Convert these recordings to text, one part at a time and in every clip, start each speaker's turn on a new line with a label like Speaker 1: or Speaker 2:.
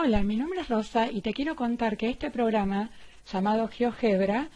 Speaker 1: Hola, mi nombre es Rosa y te quiero contar que este programa, llamado GeoGebra,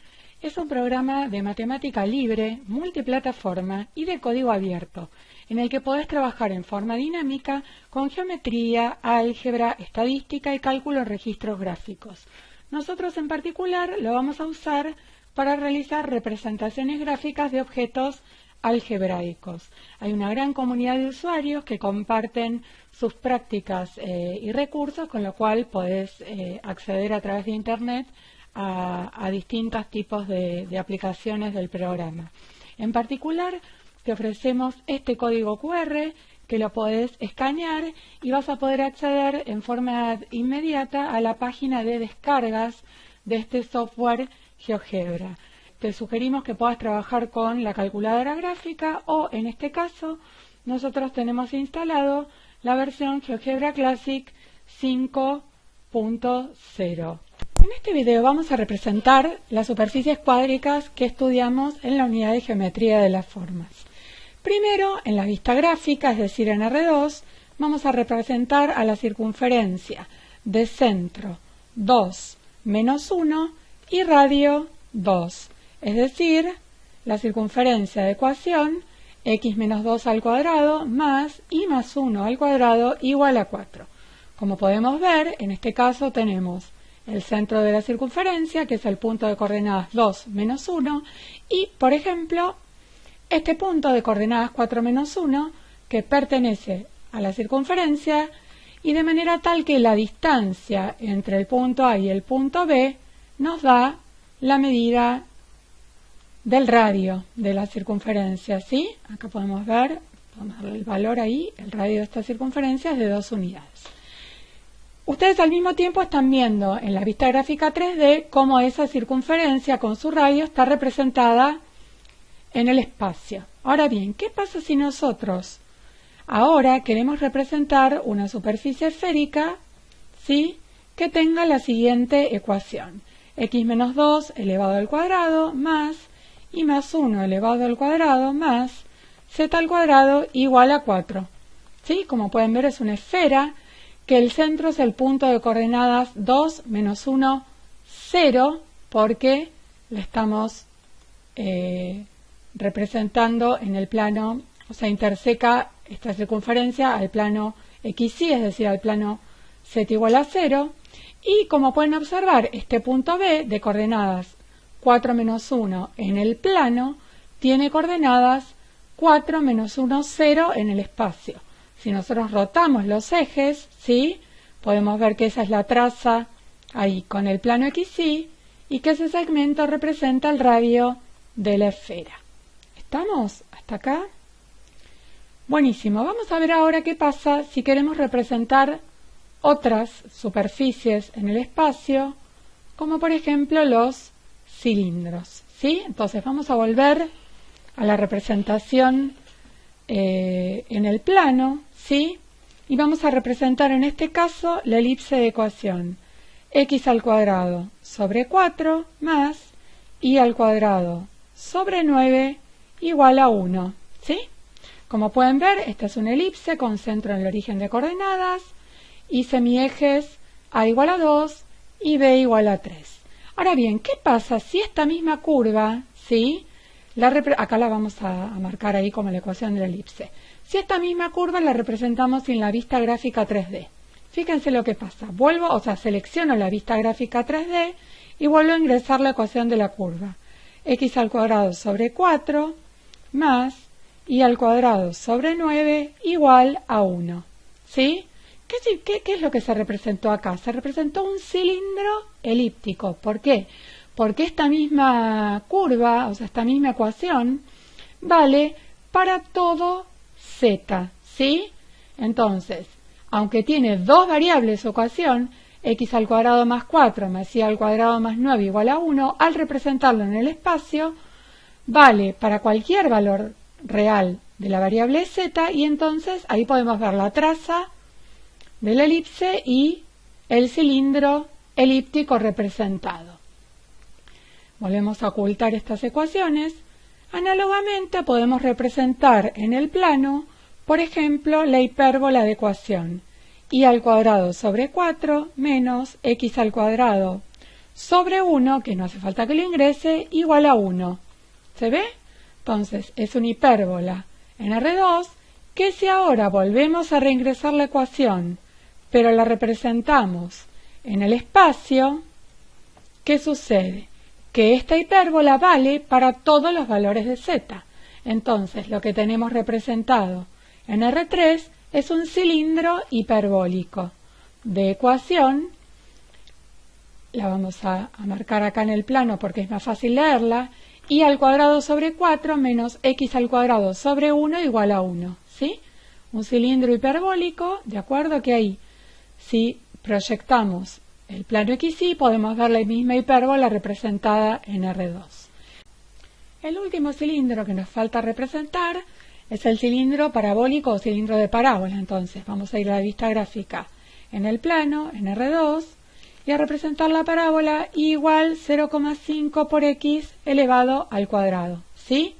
Speaker 1: es un programa de matemática libre, multiplataforma y de código abierto, en el que podés trabajar en forma dinámica con geometría, álgebra, estadística y cálculo en registros gráficos. Nosotros en particular lo vamos a usar para realizar representaciones gráficas de objetos algebraicos. Hay una gran comunidad de usuarios que comparten sus prácticas y recursos, con lo cual podés acceder a través de Internet a distintos tipos de aplicaciones del programa. En particular, te ofrecemos este código QR que lo podés escanear y vas a poder acceder en forma inmediata a la página de descargas de este software GeoGebra. Te sugerimos que puedas trabajar con la calculadora gráfica o, en este caso, nosotros tenemos instalado la versión GeoGebra Classic 5.0. En este video vamos a representar las superficies cuádricas que estudiamos en la unidad de geometría de las formas. Primero, en la vista gráfica, es decir, en R2, vamos a representar a la circunferencia de centro 2 menos 1 y radio 2. Es decir, la circunferencia de ecuación x menos 2 al cuadrado más y más 1 al cuadrado igual a 4. Como podemos ver, en este caso tenemos el centro de la circunferencia, que es el punto de coordenadas 2 menos 1, y, por ejemplo, este punto de coordenadas 4 menos 1, que pertenece a la circunferencia, y de manera tal que la distancia entre el punto A y el punto B nos da la medida del radio de la circunferencia, ¿sí? Acá podemos ver, vamos a darle el valor ahí, el radio de esta circunferencia es de 2 unidades. Ustedes al mismo tiempo están viendo en la vista gráfica 3D cómo esa circunferencia con su radio está representada en el espacio. Ahora bien, ¿qué pasa si nosotros ahora queremos representar una superficie esférica, ¿sí?, que tenga la siguiente ecuación? X menos 2 elevado al cuadrado más y más 1 elevado al cuadrado más z al cuadrado igual a 4. ¿Sí? Como pueden ver, es una esfera que el centro es el punto de coordenadas 2 menos 1, 0, porque la estamos representando en el plano, o sea, interseca esta circunferencia al plano XY, es decir, al plano z igual a 0. Y como pueden observar, este punto B de coordenadas 4 menos 1 en el plano tiene coordenadas 4 menos 1, 0 en el espacio. Si nosotros rotamos los ejes, ¿sí?, podemos ver que esa es la traza ahí con el plano XY y que ese segmento representa el radio de la esfera. ¿Estamos hasta acá? Buenísimo. Vamos a ver ahora qué pasa si queremos representar otras superficies en el espacio, como por ejemplo los cilindros, ¿sí? Entonces vamos a volver a la representación en el plano, ¿sí? Y vamos a representar en este caso la elipse de ecuación x al cuadrado sobre 4 más y al cuadrado sobre 9 igual a 1, ¿sí? Como pueden ver, esta es una elipse con centro en el origen de coordenadas y semiejes a igual a 2 y b igual a 3. Ahora bien, ¿qué pasa si esta misma curva, ¿sí?, acá la vamos a marcar ahí como la ecuación de la elipse? Si esta misma curva la representamos en la vista gráfica 3D. Fíjense lo que pasa. Selecciono la vista gráfica 3D y vuelvo a ingresar la ecuación de la curva. X al cuadrado sobre 4 más y al cuadrado sobre 9 igual a 1. ¿Sí? ¿Qué es lo que se representó acá? Se representó un cilindro elíptico. ¿Por qué? Porque esta misma curva, o sea, esta misma ecuación, vale para todo z, ¿sí? Entonces, aunque tiene dos variables su ecuación, x al cuadrado más 4 más y al cuadrado más 9 igual a 1, al representarlo en el espacio, vale para cualquier valor real de la variable z, y entonces ahí podemos ver la traza de la elipse y el cilindro elíptico representado. Volvemos a ocultar estas ecuaciones. Análogamente podemos representar en el plano, por ejemplo, la hipérbola de ecuación y al cuadrado sobre 4 menos x al cuadrado sobre 1, que no hace falta que lo ingrese, igual a 1. ¿Se ve? Entonces, es una hipérbola en R2 que si ahora volvemos a reingresar la ecuación, pero la representamos en el espacio, ¿qué sucede? Que esta hipérbola vale para todos los valores de z. Entonces, lo que tenemos representado en R3 es un cilindro hiperbólico de ecuación. La vamos a marcar acá en el plano porque es más fácil leerla. Y al cuadrado sobre 4 menos x al cuadrado sobre 1 igual a 1. ¿Sí? Un cilindro hiperbólico, de acuerdo que ahí, si proyectamos el plano XY, podemos ver la misma hipérbola representada en R2. El último cilindro que nos falta representar es el cilindro parabólico o cilindro de parábola. Entonces, vamos a ir a la vista gráfica en el plano, en R2, y a representar la parábola igual 0,5 por x elevado al cuadrado. ¿Sí?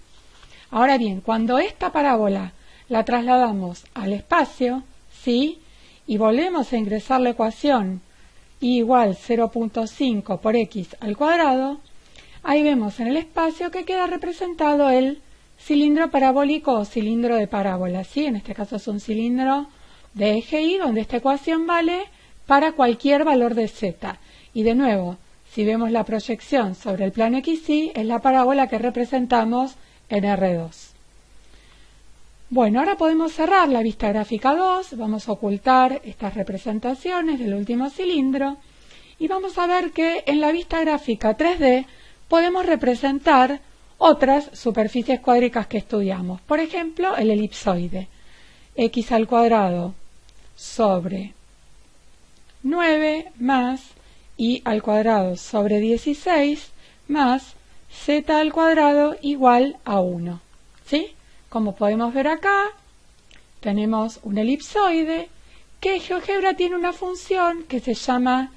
Speaker 1: Ahora bien, cuando esta parábola la trasladamos al espacio, ¿sí?, y volvemos a ingresar la ecuación y igual 0,5 por x al cuadrado, ahí vemos en el espacio que queda representado el cilindro parabólico o cilindro de parábola. ¿Sí? En este caso es un cilindro de eje Y, donde esta ecuación vale para cualquier valor de z. Y de nuevo, si vemos la proyección sobre el plano XY, es la parábola que representamos en R2. Bueno, ahora podemos cerrar la vista gráfica 2, vamos a ocultar estas representaciones del último cilindro y vamos a ver que en la vista gráfica 3D podemos representar otras superficies cuádricas que estudiamos. Por ejemplo, el elipsoide, x al cuadrado sobre 9 más y al cuadrado sobre 16 más z al cuadrado igual a 1. ¿Sí? Como podemos ver acá, tenemos un elipsoide que en GeoGebra tiene una función que se llama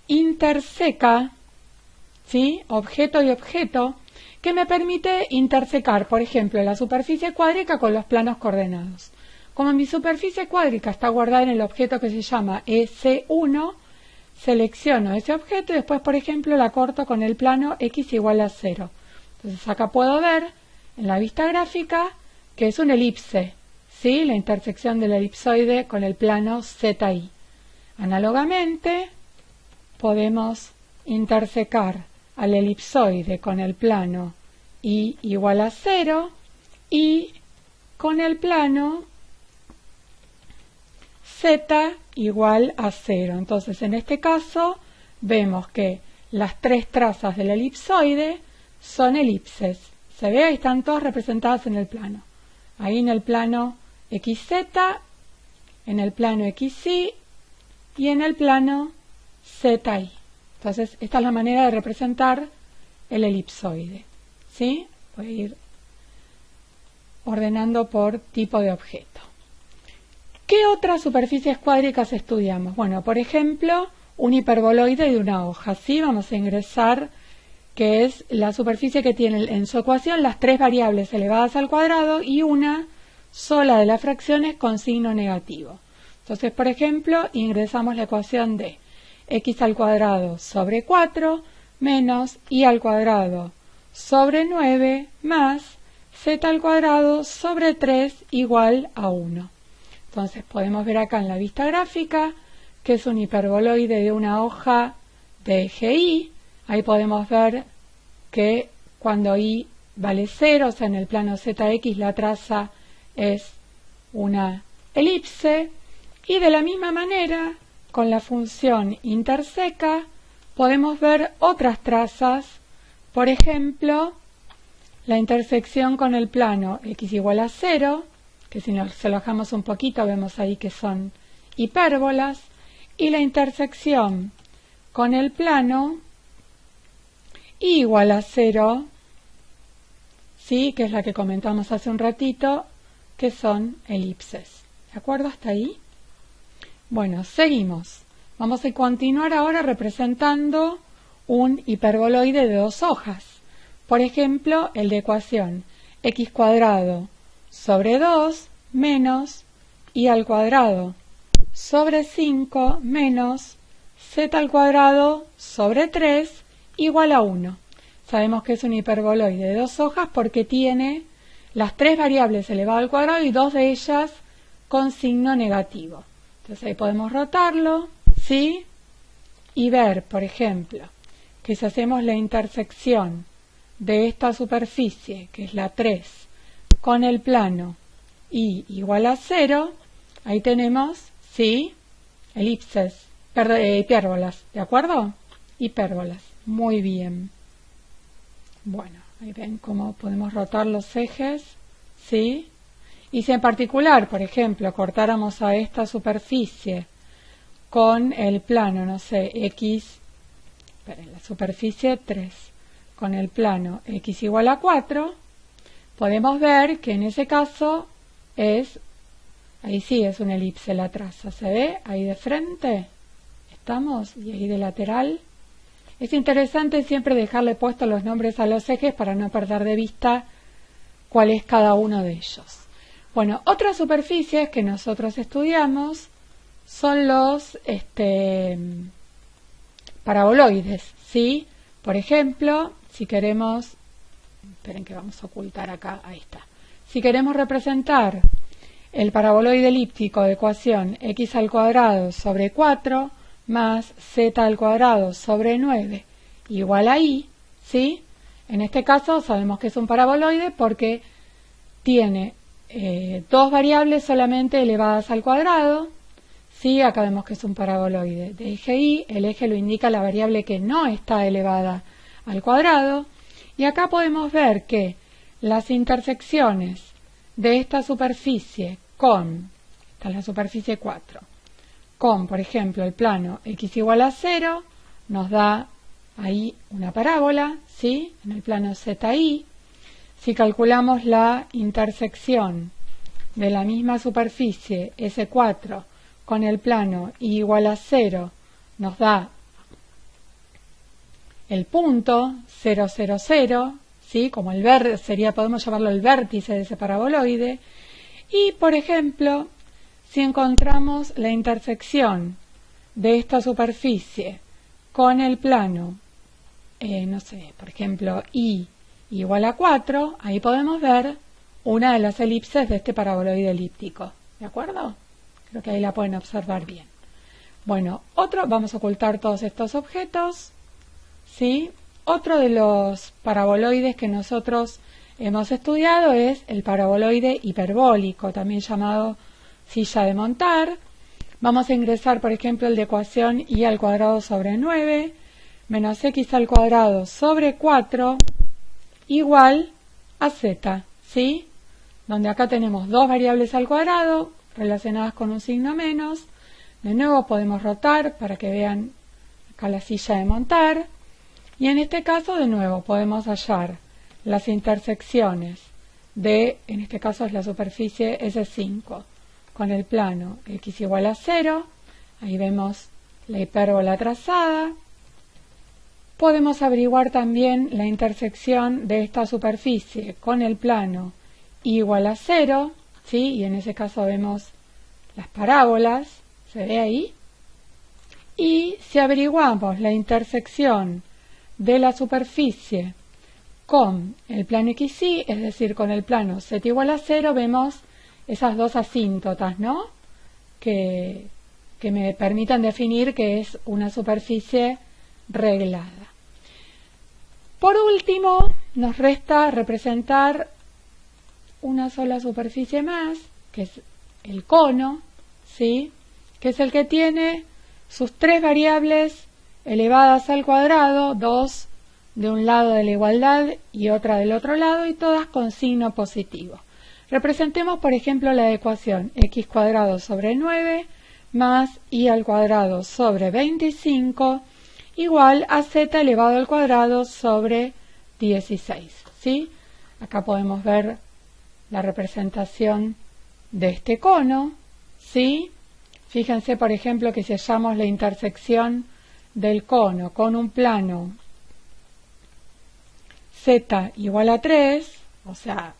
Speaker 1: interseca, ¿sí?, objeto y objeto, que me permite intersecar, por ejemplo, la superficie cuádrica con los planos coordenados. Como mi superficie cuádrica está guardada en el objeto que se llama EC1, selecciono ese objeto y después, por ejemplo, la corto con el plano x igual a 0. Entonces acá puedo ver en la vista gráfica que es una elipse, ¿sí?, la intersección del elipsoide con el plano ZI. Análogamente, podemos intersecar al elipsoide con el plano Y igual a 0 y con el plano Z igual a 0. Entonces, en este caso, vemos que las tres trazas del elipsoide son elipses. ¿Se ve? Ahí están todas representadas en el plano. Ahí en el plano XZ, en el plano XY y en el plano ZI. Entonces, esta es la manera de representar el elipsoide. ¿Sí? Voy a ir ordenando por tipo de objeto. ¿Qué otras superficies cuádricas estudiamos? Bueno, por ejemplo, un hiperboloide de una hoja. ¿Sí? Vamos a ingresar, que es la superficie que tiene en su ecuación las tres variables elevadas al cuadrado y una sola de las fracciones con signo negativo. Entonces, por ejemplo, ingresamos la ecuación de x al cuadrado sobre 4 menos y al cuadrado sobre 9 más z al cuadrado sobre 3 igual a 1. Entonces podemos ver acá en la vista gráfica que es un hiperboloide de una hoja de eje Y. Ahí podemos ver que cuando Y vale 0, o sea en el plano ZX la traza es una elipse. Y de la misma manera, con la función interseca, podemos ver otras trazas. Por ejemplo, la intersección con el plano x igual a 0, que si nos relajamos un poquito vemos ahí que son hipérbolas, y la intersección con el plano y igual a 0, ¿sí?, que es la que comentamos hace un ratito, que son elipses. ¿De acuerdo hasta ahí? Bueno, seguimos. Vamos a continuar ahora representando un hiperboloide de dos hojas. Por ejemplo, el de ecuación x cuadrado sobre 2 menos y al cuadrado sobre 5 menos z al cuadrado sobre 3 igual a 1. Sabemos que es un hiperboloide de dos hojas porque tiene las tres variables elevado al cuadrado y dos de ellas con signo negativo. Entonces ahí podemos rotarlo, ¿sí? Y ver, por ejemplo, que si hacemos la intersección de esta superficie, que es la 3, con el plano y igual a 0, ahí tenemos, ¿sí? Elipses, hipérbolas, ¿de acuerdo? Hipérbolas, muy bien. Bueno, ahí ven cómo podemos rotar los ejes, ¿sí? Y si en particular, por ejemplo, cortáramos a esta superficie con el plano, no sé, la superficie 3, con el plano x igual a 4, podemos ver que en ese caso ahí sí es una elipse la traza, ¿se ve? Ahí de frente estamos y ahí de lateral. Es interesante siempre dejarle puestos los nombres a los ejes para no perder de vista cuál es cada uno de ellos. Bueno, otras superficies que nosotros estudiamos son los paraboloides, ¿sí? Por ejemplo, si queremos, esperen que vamos a ocultar acá, ahí está. Si queremos representar el paraboloide elíptico de ecuación x al cuadrado sobre 4 más z al cuadrado sobre 9 igual a y, ¿sí? En este caso sabemos que es un paraboloide porque tiene dos variables solamente elevadas al cuadrado, ¿sí? Acá vemos que es un paraboloide de eje y, el eje lo indica la variable que no está elevada al cuadrado, y acá podemos ver que las intersecciones de esta superficie esta es la superficie 4, con, por ejemplo, el plano x igual a 0, nos da ahí una parábola, ¿sí? En el plano ZI. Si calculamos la intersección de la misma superficie S4 con el plano y igual a 0, nos da el punto 0, 0, 0, ¿sí? Como podemos llamarlo el vértice de ese paraboloide. Y, por ejemplo, si encontramos la intersección de esta superficie con el plano, no sé, por ejemplo, y igual a 4, ahí podemos ver una de las elipses de este paraboloide elíptico, ¿de acuerdo? Creo que ahí la pueden observar bien. Bueno, vamos a ocultar todos estos objetos, ¿sí? Otro de los paraboloides que nosotros hemos estudiado es el paraboloide hiperbólico, también llamado silla de montar. Vamos a ingresar, por ejemplo, el de ecuación y al cuadrado sobre 9 menos x al cuadrado sobre 4 igual a z, ¿sí? Donde acá tenemos dos variables al cuadrado relacionadas con un signo menos. De nuevo podemos rotar para que vean acá la silla de montar. Y en este caso, de nuevo, podemos hallar las intersecciones en este caso es la superficie S5, con el plano x igual a 0. Ahí vemos la hipérbola trazada. Podemos averiguar también la intersección de esta superficie con el plano igual a 0, ¿sí? Y en ese caso vemos las parábolas, ¿se ve ahí? Y si averiguamos la intersección de la superficie con el plano XY, es decir, con el plano z igual a 0, vemos esas dos asíntotas, ¿no? Que me permitan definir que es una superficie reglada. Por último, nos resta representar una sola superficie más, que es el cono, ¿sí? Que es el que tiene sus tres variables elevadas al cuadrado, dos de un lado de la igualdad y otra del otro lado, y todas con signo positivo. Representemos, por ejemplo, la ecuación x cuadrado sobre 9 más y al cuadrado sobre 25 igual a z elevado al cuadrado sobre 16, ¿sí? Acá podemos ver la representación de este cono, ¿sí? Fíjense, por ejemplo, que si hallamos la intersección del cono con un plano z igual a 3, o sea,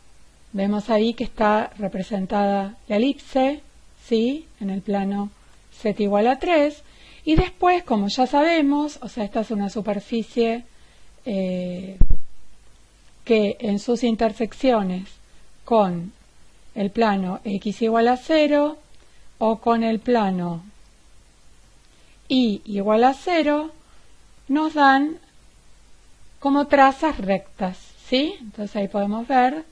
Speaker 1: vemos ahí que está representada la elipse, ¿sí? En el plano z igual a 3, y después, como ya sabemos, o sea, esta es una superficie que en sus intersecciones con el plano x igual a 0 o con el plano y igual a 0, nos dan como trazas rectas, ¿sí? Entonces ahí podemos ver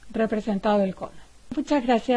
Speaker 1: representado el cono. Muchas gracias.